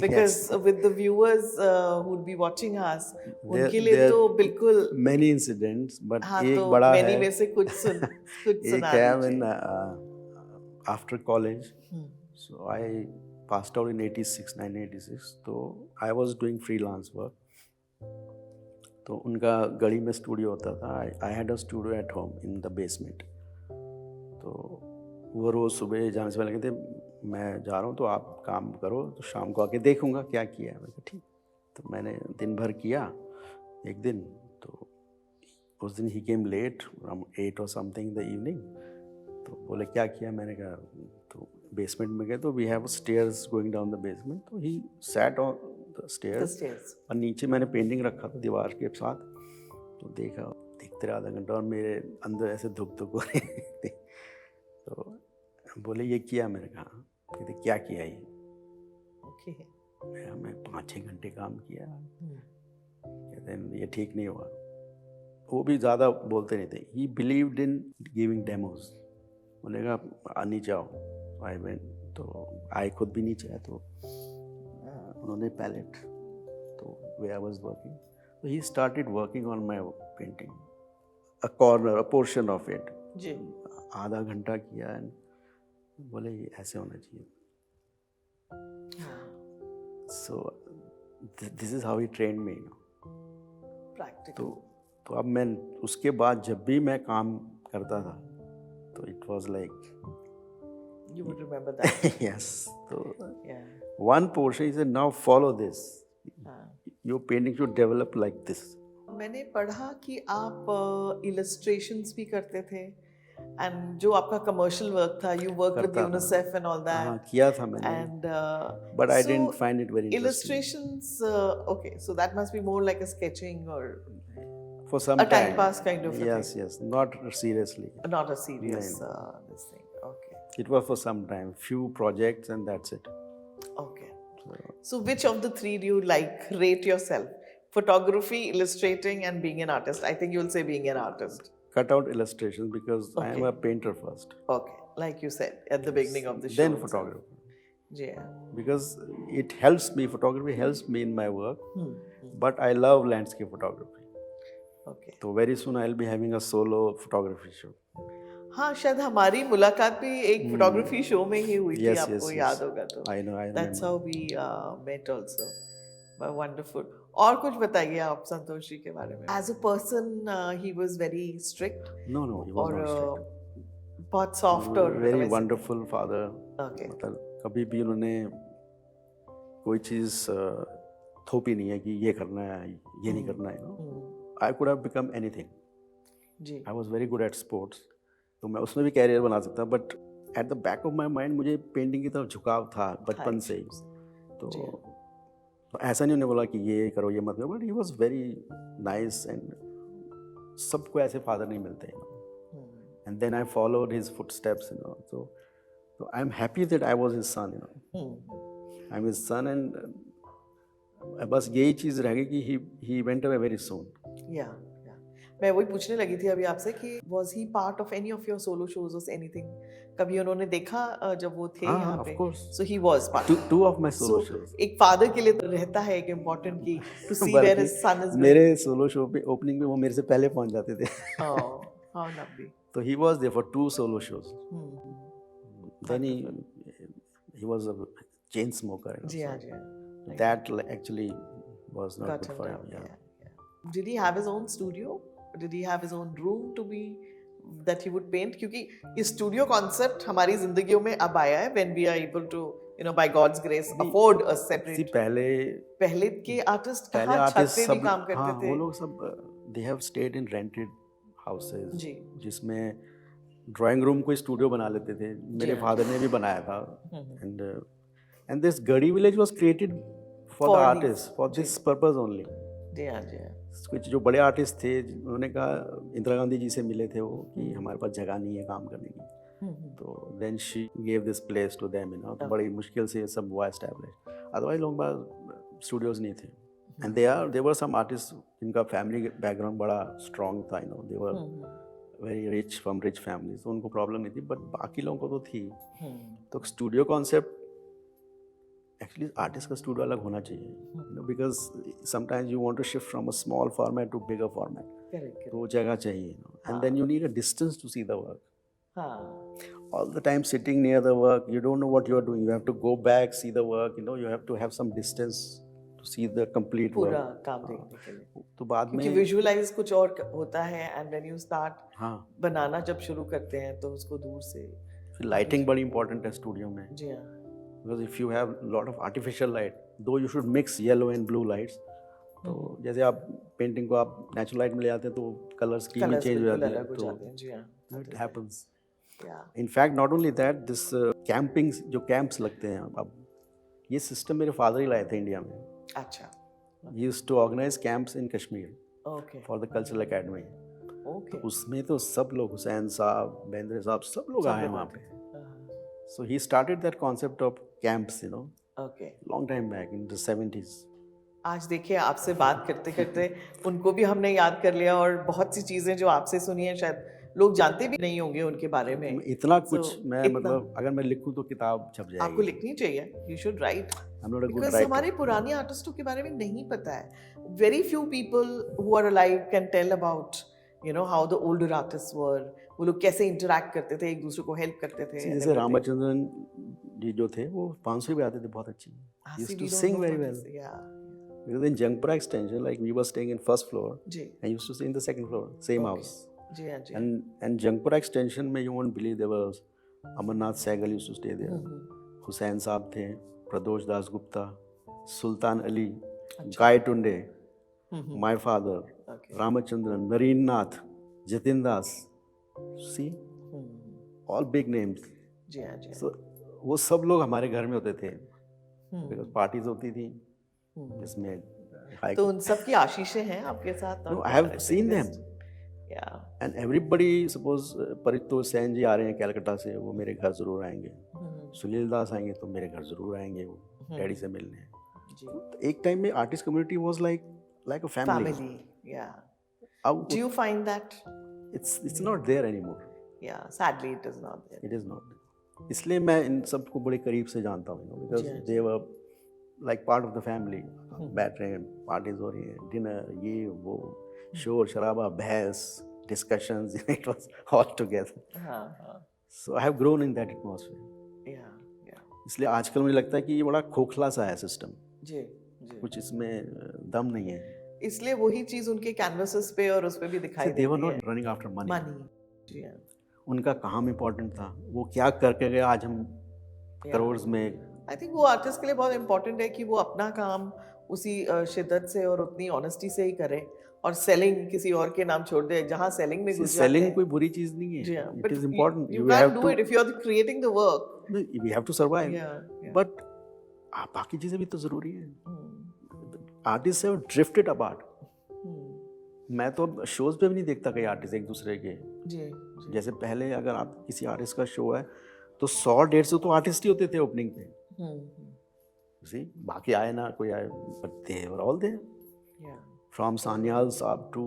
Because with the viewers who would be watching us, उनके लिए तो बिल्कुल many incidents, but हाँ, एक तो बड़ा many है. में से कुछ सुना एक है दीजिए. after college, so I passed out in 1986. तो I was doing freelance work. तो उनका गढ़ी में स्टूडियो होता था. I had a studio at home in the basement. तो वो रोज़ सुबह जाने से पहले कहते मैं जा रहा हूँ तो आप काम करो, तो शाम को आके देखूँगा क्या किया है. मैं कहा ठीक. तो मैंने दिन भर किया. एक दिन तो उस दिन he came late around 8 or something the evening. तो बोले क्या किया. मैंने कहा तो बेसमेंट में गए तो we have stairs going down the basement. तो he sat on the stairs. और नीचे मैंने पेंटिंग रखा था दीवार के साथ. तो देखते रहे आधा घंटा और मेरे अंदर ऐसे धुक धुक हो रहे थे. तो बोले ये किया. मैंने कहा कहते क्या किया ये. मैं 5-6 घंटे काम किया. कहते हैं ये ठीक नहीं हुआ. वो भी ज़्यादा बोलते नहीं थे. ही बिलीव्ड इन गिविंग डेमोज. बोलेगा नीचे आओ. I went. तो आई खुद भी नीचे आया. तो उन्होंने पैलेट तो वे आई वाज वर्किंग. तो he started working on my painting, a corner, a portion of it. जी. आधा घंटा किया एंड बोले ये ऐसे होना चाहिए. So this is how he trained me. Practical. तो अब मैं उसके बाद जब भी मैं काम करता था तो it was like You would remember that. yes. So Yeah. one portion is now follow this. Your painting should develop like this. मैंने पढ़ा कि आप illustrations भी करते थे, and जो आपका commercial work था, you work with UNICEF and all that. हाँ, किया था मैंने. And but I so didn't find it very interesting. Illustrations, okay, so that must be more like a sketching or for some a time pass kind of a yes, thing. Yes, not seriously. Not a serious No. This thing. Okay. It was for some time, few projects, and that's it. Okay. So which of the three do you like? Rate yourself. Photography, illustrating, and being an artist. I think you'll say being an artist. Cut out illustrations because I am a painter first. Okay. Like you said at the beginning of the show. Then photography. Yeah. Because it helps me, photography helps me in my work. But I love landscape photography. Okay. So very soon I'll be having a solo photography show. हाँ, शायद हमारी मुलाकात भी एक photography show में ही हुई थी. आपको याद होगा तो. I know. That's how we met also. But wonderful. और कुछ बताइए आप संतोष जी के बारे में. As a person, he was very strict. No, he was not strict. बहुत soft और very wonderful father. Okay. मतलब कभी भी उन्होंने कोई चीज़ थोपी नहीं है कि ये करना है, ये नहीं करना है। I could have become anything. जी I was very good at sports, तो मैं उसमें भी कैरियर बना सकता, but at the back of my mind मुझे पेंटिंग की तरफ झुकाव था बचपन से ही। तो ऐसा नहीं उन्होंने बोला कि ये करो ये मत करो, but he was very nice and सबको ऐसे फादर नहीं मिलते। And then I followed his footsteps, you know. So I'm happy that I was his son, you know. I'm his son, and बस यही चीज़ रह गई कि he went away very soon. या मैं वही पूछने लगी थी अभी आपसे कि was he part of any of your solo shows or anything? कभी उन्होंने देखा जब वो थे यहाँ पे? Of course. So he was part. Two of my solo shows. एक father के लिए तो रहता है एक important की to see where his son is going. मेरे सोलो शो पे ओपनिंग में वो मेरे से पहले पहुंच जाते थे। Oh, how lovely. तो he was there for 2 solo shows. Then he was a chain smoker. जी हाँ जी हाँ. That actually was not Got good him for down, him. yeah. Did he have his own studio? Did he have his own room to be that he would paint? क्योंकि इस studio concept हमारी जिंदगियों में अब आया है when we are able to, you know, by God's grace afford a separate. पहले के artist कहाँ छत पे भी काम करते थे? वो लोग सब they have stayed in rented houses. जी. जिसमें ड्राइंग रूम को स्टूडियो बना लेते थे। मेरे फादर ने भी बनाया था। And this Garhi village was created for the artist, for this purpose only. जी हाँ जी हाँ। कुछ जो बड़े आर्टिस्ट थे उन्होंने कहा, इंदिरा गांधी जी से मिले थे वो कि हमारे पास जगह नहीं है काम करने की, तो then she gave this place to them, you know. तो बड़ी मुश्किल से ये सब हुआ एस्टैब्लिश, अदरवाइज लोगों के पास स्टूडियोज नहीं थे। And they were some artist जिनका फैमिली बैकग्राउंड बड़ा स्ट्रॉन्ग था, you know, they were very rich from rich family, तो उनको प्रॉब्लम नहीं थी, बट बाकी लोगों को तो थी। तो स्टूडियो कॉन्सेप्ट एक्चुअली आर्टिस्ट का स्टूडियो अलग होना चाहिए, you know, because sometimes you want to shift from a small format to bigger format, तो वो जगह चाहिए, you know, and then you need a distance to see the work. All the time sitting near the work, you don't know what you are doing. You have to go back, see the work. You know, you have to have some distance to see the complete work. पूरा काम देखने के लिए। तो बाद में क्योंकि visualise कुछ और होता है, एंड व्हेन यू स्टार्ट बनाना जब शुरू करते हैं तो उसको दूर से। लाइटिंग बड़ी इंपॉर्टेंट है स्टूडियो में। जी हाँ। Because if you have lot of artificial light, though you should mix yellow and blue lights, तो जैसे आप पेंटिंग को आप नेचुरल लाइट में ले आते हैं तो कलर्स की भी चेंज हो जाते हैं, तो जी हाँ, it happens. Yeah. In fact, not only that, this camping, जो कैंप्स लगते हैं, अब ये सिस्टम मेरे फादर ही लाए थे इंडिया में। अच्छा। He used to organize camps in Kashmir. Okay. For the cultural academy. Okay. तो उसमें तो सब लोग, हुसैन साहब, बेंद्रे साहब, सब लोग आए वहाँ पे। So he started that concept of camps, you know. Okay. Long time back in the 70s. आज देखिए आपसे बात करते करते उनको भी हमने याद कर लिया, और बहुत सी चीजें जो आपसे सुनी है शायद लोग जानते भी नहीं होंगे उनके बारे में। इतना कुछ मैं मतलब अगर मैं लिखूं तो किताब छप जाएगी। आपको लिखनी चाहिए, you should write. I'm not a good Because writer. हमारे पुराने आर्टिस्टों के बारे में नहीं पता है। Very few people who are alive can tell about, you know, how the older artists were. वो लोग कैसे interact करते थे, एक दूसरे को help करते थे। जैसे रामचंद्रन जी जो थे वो 500 भी आते थे, बहुत अच्छी। He used to sing very well. Yeah. Because in Jangpura extension, like we were staying in first floor, and used to stay in the second floor, same house. जी हाँ जी। And Jangpura extension में you won't believe there was Amarnath Sehgal used to stay there. Hussain साहब थे, Pradosh Das Gupta, Sultan Ali, Gaitonde, my father, Ramachandran, Nareen Nath, Jatin Das, see, all big names. जी हाँ जी। So वो सब लोग हमारे घर में होते थे, because parties होती थी, जिसमें तो उन सब की आशीषें हैं आपके साथ? No, I have seen them. Yeah. And everybody, suppose Paritosh Sen जी आ रहे हैं कलकत्ता से, वो मेरे घर जरूर आएंगे। सुनील दास आएंगे तो मेरे घर जरूर आएंगे, वो डैडी से मिलने। तो एक टाइम में artist community was like a family. Yeah. Do you find that? It's not there anymore. Yeah, sadly it is not there. It is not. इसलिए मैं इन सबको बड़े करीब से जानता हूँ, because they were like part of the family. बैठ रहे हैं, पार्टीज हो रही हैं, डिनर, ये वो, शोर शराबा, बहस, discussions, it was all together. So I have grown in that atmosphere. इसलिए आजकल मुझे लगता है कि ये बड़ा खोखला सा है सिस्टम। जी, कुछ इसमें दम नहीं है। इसलिए वही चीज उनके कैनवासेस पे और उस पे भी दिखाई देती है। They were not running after money. जी हाँ। उनका काम इम्पोर्टेंट था, वो क्या करके गए आज हम करोड़ में। आई थिंक वो आर्टिस्ट के लिए बहुत इंपॉर्टेंट है कि वो अपना काम उसी शिद्दत से और उतनी ऑनेस्टी से ही करे और सेलिंग किसी और के नाम छोड़ दे जहाँ सेलिंग में घुस जाते सेलिंग हैं। कोई बुरी चीज नहीं जी है, हाँ, it but is important, you you can't have do to, it if you're creating the work. We have to survive, Yeah, but बाकी चीजें भी तो जरूरी है। Artist have drifted apart. मैं तो अब शोज पे भी नहीं देखता कई आर्टिस्ट एक दूसरे के। जी जैसे पहले अगर आप किसी आर्टिस्ट का शो है तो 100-150 तो आर्टिस्ट ही होते थे ओपनिंग पे। See, बाकी आए ना कोई आए, but they were all there. yeah. From Sanyal Saab to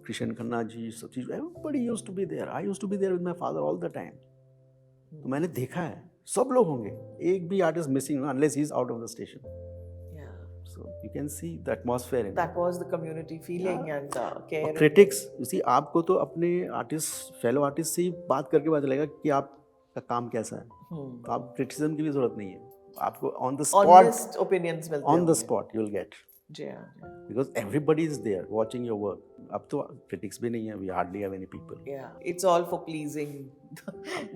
Krishan Khanna ji, Satish, everybody used to be there. I used to be there with my father all the time. तो मैंने देखा है सब लोग होंगे, एक भी artist missing unless he is out of the station. Yeah. So you can see the atmosphere in That was the community feeling and care. और critics, you see, आपको तो अपने आर्टिस्ट फेलो आर्टिस्ट से ही बात करके पता चलेगा कि आपका काम कैसा है। तो आप क्रिटिसिज्म की भी जरूरत नहीं है, आपको on the spot Honest opinions मिलते ऑन द होंगे। स्पॉट यू विल गेट, जी हाँ, जी हाँ। Because everybody is there watching your work. अब तो क्रिटिक्स भी नहीं है, we hardly have any people, Yeah, it's all for pleasing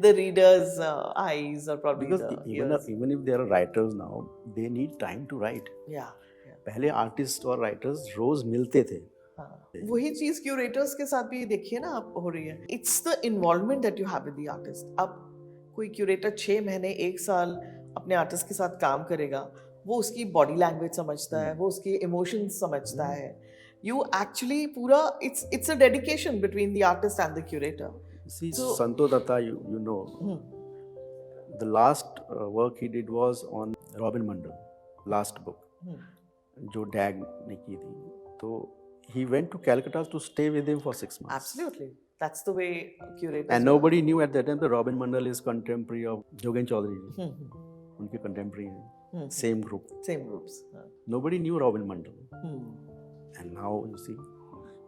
the reader's eyes or probably because the ears. Even if there are writers now they need time to write. Yeah, yeah. पहले artist और writers रोज मिलते थे। हाँ। वही चीज curators के साथ भी देखिए ना आप हो रही है। It's the involvement that you have with the artist. अब कोई क्यूरेटर 6 महीने 1 साल अपने आर्टिस्ट के साथ काम करेगा, वो उसकी बॉडी लैंग्वेज समझता है, वो उसके इमोशंस समझता है। यू एक्चुअली पूरा it's a dedication between the artist and the curator. See, Santo Datta, you know, the last work he did was on Robin Mandel, last book, जो डैग ने की थी। तो he went to Calcutta to stay with him for 6 months. Absolutely. That's the way curators And nobody knew at that time that Robin Mandel is contemporary of Jogen Chaudhary ji. उनके contemporary हैं, same group. Same groups. Nobody knew Robin Mandel. And now you see,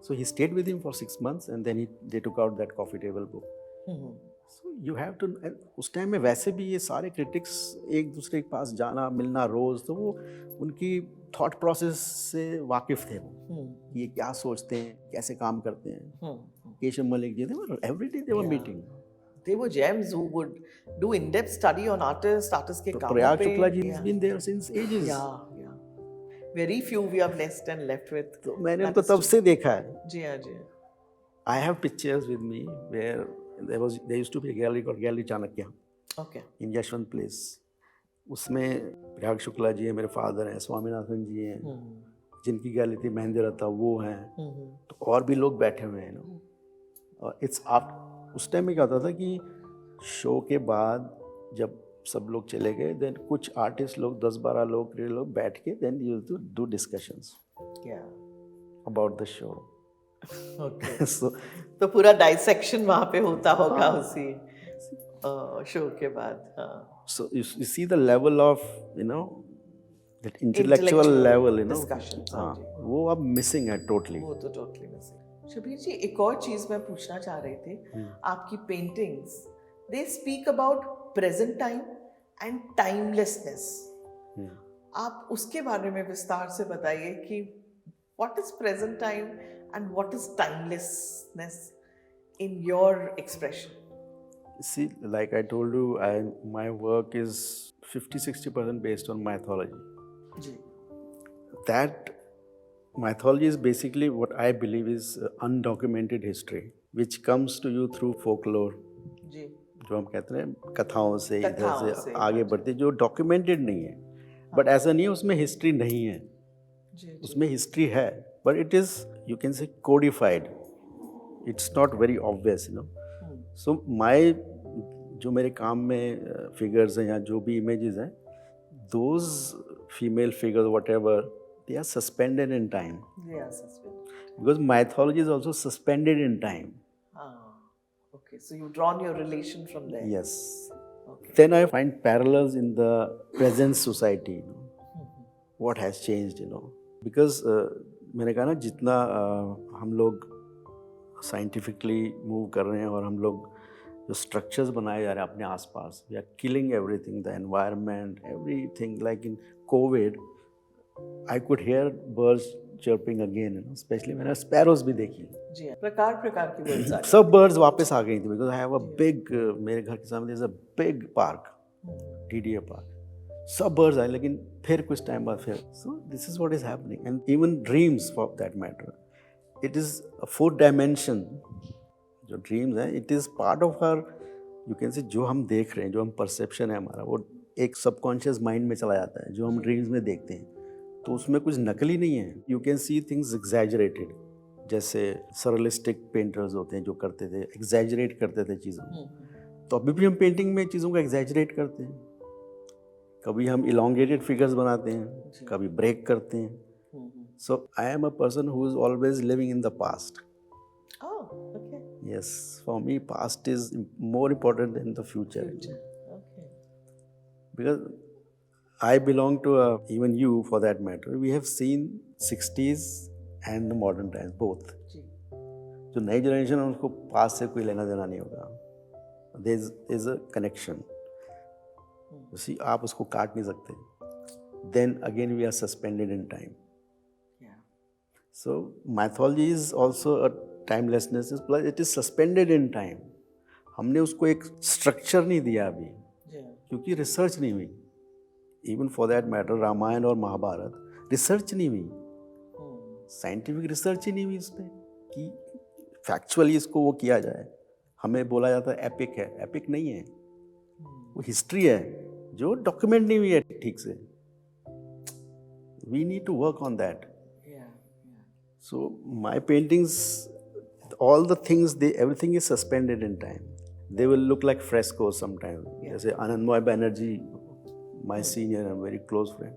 so he stayed with him for 6 months and then they took out that coffee table book. So you have to, उस time में वैसे भी ये सारे critics एक दूसरे के पास जाना मिलना रोज, तो वो उनकी थॉट प्रोसेस से वाकिफ थे, वो ये क्या सोचते हैं, कैसे काम करते हैं। Keshav Malik ji, every day they were meeting. They were gems who would do in-depth study on artists के कामों प्रयाग पे। Shukla ji has been there since ages. Yeah. Very few we are blessed and left with. तो मैंने उनको तब से देखा है। जी हाँ, जी हाँ। I have pictures with me where there used to be a gallery called Gallery Chanakya Okay. in Yashwant Place. उसमें प्रयाग शुक्ला जी हैं, मेरे फादर हैं, स्वामीनाथन जी हैं, जिनकी गैलरी थी महेंद्र रत्ता वो हैं, तो और भी लोग बैठे हुए हैं ना। और इट्स आप उस टाइम में क्या होता था कि शो के बाद जब सब लोग चले गए, देन कुछ आर्टिस्ट लोग 10-12 लोग बैठ के then you to do discussions about the show. Okay. So तो पूरा डाइसेक्शन वहाँ पे होता होगा उसी शो के बाद। हाँ। So you see the level of, you know, that intellectual level, you know, discussions, हाँ, जी। वो अब missing है totally. वो तो टोटली मिसिंग। शबीर जी, एक और चीज मैं पूछना चाह रही थी, आपकी paintings they speak about present time and timelessness. आप उसके बारे में विस्तार से बताइए कि what is present time and what is timelessness in your expression. See, like I told you, my work is 50-60% based on mythology. जी। That mythology is basically what I believe is undocumented history, which comes to you through folklore. जी। जो हम कहते हैं कथाओं से इधर कथाओं से से, आगे बढ़ते, जो डॉक्यूमेंटेड नहीं है। बट ऐसा नहीं है उसमें हिस्ट्री नहीं है, जी। उसमें हिस्ट्री है, but it is, you can से, codified. It's not very obvious, you know. So my, जो मेरे काम में फिगर्स हैं या जो भी इमेजेस हैं, those female figures whatever, they are suspended in time. They are suspended. Because mythology is also suspended in time. Okay, so you've drawn your relation from there. Yes. Okay. Then I find parallels in the present society, you know. What has changed, you know. Because मैंने कहा ना, जितना हम लोग scientifically move कर रहे हैं और हम लोग जो स्ट्रक्चर्स बनाए जा रहे हैं अपने आसपास, we are killing everything, the environment, everything. Like in Covid I could hear birds chirping again, you know, especially मैंने sparrows भी देखी। जी, प्रकार की birds आ गई। सब birds वापस आ गई थी, because I have a big, मेरे घर के सामने is a big park, DDA park, सब birds आए लेकिन फिर कुछ टाइम बाद फिर. So this is what is happening, and even dreams for that matter. It is a fourth dimension. जो ड्रीम्स हैं, it is part of her, you can से, जो हम देख रहे हैं, जो हम परसेप्शन है हमारा, वो एक सबकॉन्शियस माइंड में चला जाता है, जो हम ड्रीम्स में देखते हैं. तो उसमें कुछ नकली नहीं है. You can see things exaggerated, जैसे सरलिस्टिक पेंटर्स होते हैं जो करते थे, एग्जैजरेट करते थे चीज़ों को. तो अभी भी हम पेंटिंग में चीज़ों को एग्जैजरेट करते हैं. कभी हम इलोंगेटेड फिगर्स बनाते हैं, कभी ब्रेक करते हैं. So I am a person who is always living in the past. Yes, for me, past is more important than the future. Okay. Because I belong to even you, for that matter, we have seen 60s and the modern times, both. जो नई generation है उनको past से कोई लेना देना नहीं होगा. There is a connection. See, आप उसको काट नहीं सकते. Then again we are suspended in time. Yeah. So mythology is also a timelessness, plus it is suspended in time. हमने उसको एक स्ट्रक्चर नहीं दिया अभी, क्योंकि रिसर्च नहीं हुई. Even for that matter Ramayana और महाभारत रिसर्च नहीं हुई, साइंटिफिक रिसर्च ही नहीं हुई इस पर कि फैक्चुअली इसको वो किया जाए. हमें बोला जाता है एपिक है, एपिक नहीं है, वो हिस्ट्री है जो डॉक्यूमेंट नहीं हुई है ठीक से. We need to work on that. So my paintings, all the things, everything is suspended in time. They will look like frescoes sometimes. Yes. Anandmoy Banerjee, my senior and very close friend,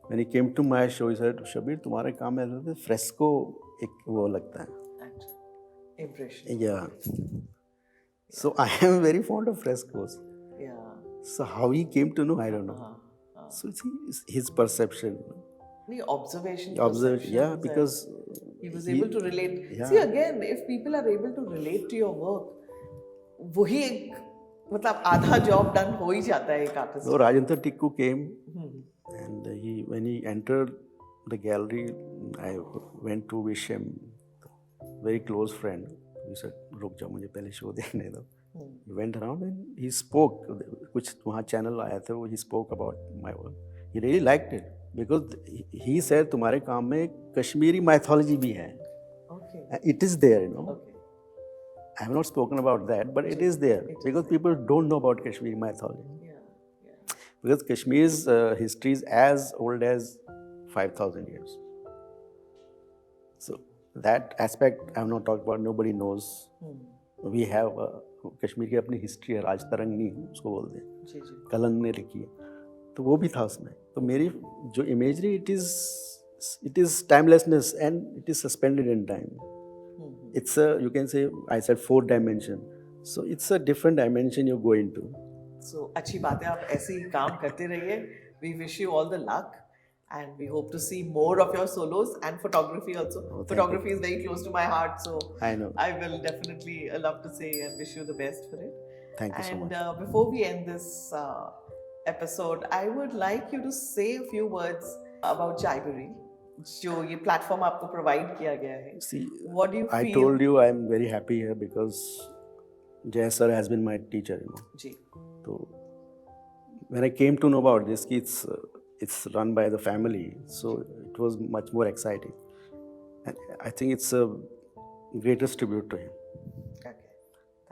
when he came to my show, he said, "Shabir, तुम्हारे काम में ऐसा fresco एक वो लगता है." Impression. Yeah. So I am very fond of frescoes. Yeah. So how he came to know, I don't know. So it's his perception. The observation. Yeah, because he was able to relate. Yeah. See, again, if people are able to relate to your work, वही एक मतलब आधा job done हो ही जाता है एक artist. So Rajendra Tikku came, and when he entered the gallery, I went to wish him. Very close friend. He said, "रुक जाओ, मुझे पहले show देखने दो." He went around and he spoke. कुछ वहाँ channel आया था, वो he spoke about my work. He really liked it. Because he said तुम्हारे काम में कश्मीरी mythology भी है. Okay. It is there, you know. Okay. I have not spoken about that, but it is there. Because people don't know about Kashmiri mythology. Yeah. Because Kashmir's history is as old as 5,000 years. So that aspect I have not talked about. Nobody knows. We have Kashmir की अपनी history है, राज तरंगनी उसको बोलते हैं, कलंग ने लिखी है, तो वो भी था उसमें. तो मेरी जो imagery, it is timelessness and it is suspended in time. It's you can say, I said fourth dimension, so it's a different dimension you go into. So अच्छी बात है, आप ऐसे ही काम करते रहिए. We wish you all the luck and we hope to see more of your solos and photography also. Photography is very close to my heart, so I know. I will definitely love to say and wish you the best for it. Thank you so much. And before we end this episode, I would like you to say a few words about Chaibrary, जो ये platform आपको provide किया गया है. See, what do you feel? I told you I am very happy here because Jay sir has been my teacher, you know. जी. So when I came to know about this, it's run by the family, so it was much more exciting, and I think it's a greatest tribute to him. Okay,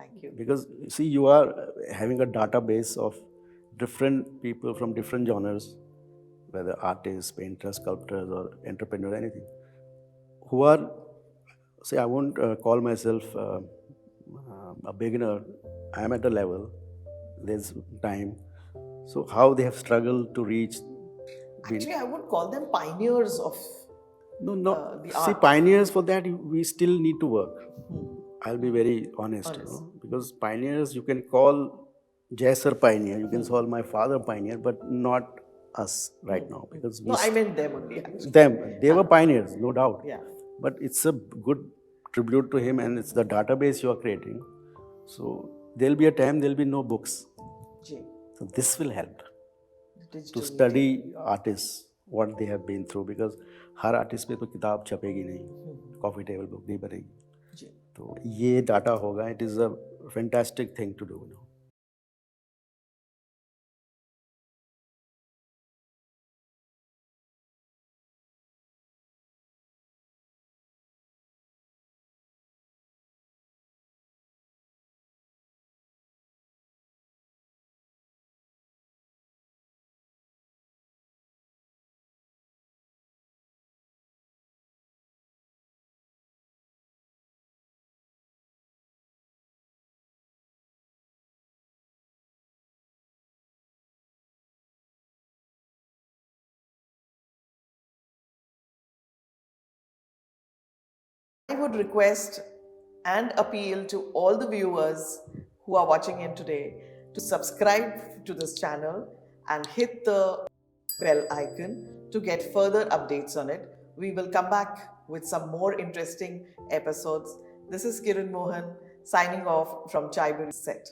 thank you. Because see, you are having a database of different people from different genres, whether artists, painters, sculptors, or entrepreneurs, anything, who are, say, I won't call myself a beginner. I am at a level, there's time, so how they have struggled to reach. Actually, I would call them pioneers of the art. See, pioneers, for that we still need to work. I'll be very honest. You know? Because pioneers, you can call Jay sir pioneer, you can call my father pioneer, but not us right now. Because no, I meant them only. Actually. They were pioneers, no doubt. Yeah. But it's a good tribute to him, and it's the database you are creating. So there'll be a time there'll be no books. So this will help to study artists, what they have been through, because her artist पे तो किताब छपेगी नहीं, coffee table book नहीं बनेगी. तो ये data होगा. It is a fantastic thing to do. would request and appeal to all the viewers who are watching in today to subscribe to this channel and hit the bell icon to get further updates on it. We will come back with some more interesting episodes. This is Kiran Mohan signing off from Chaibrary set.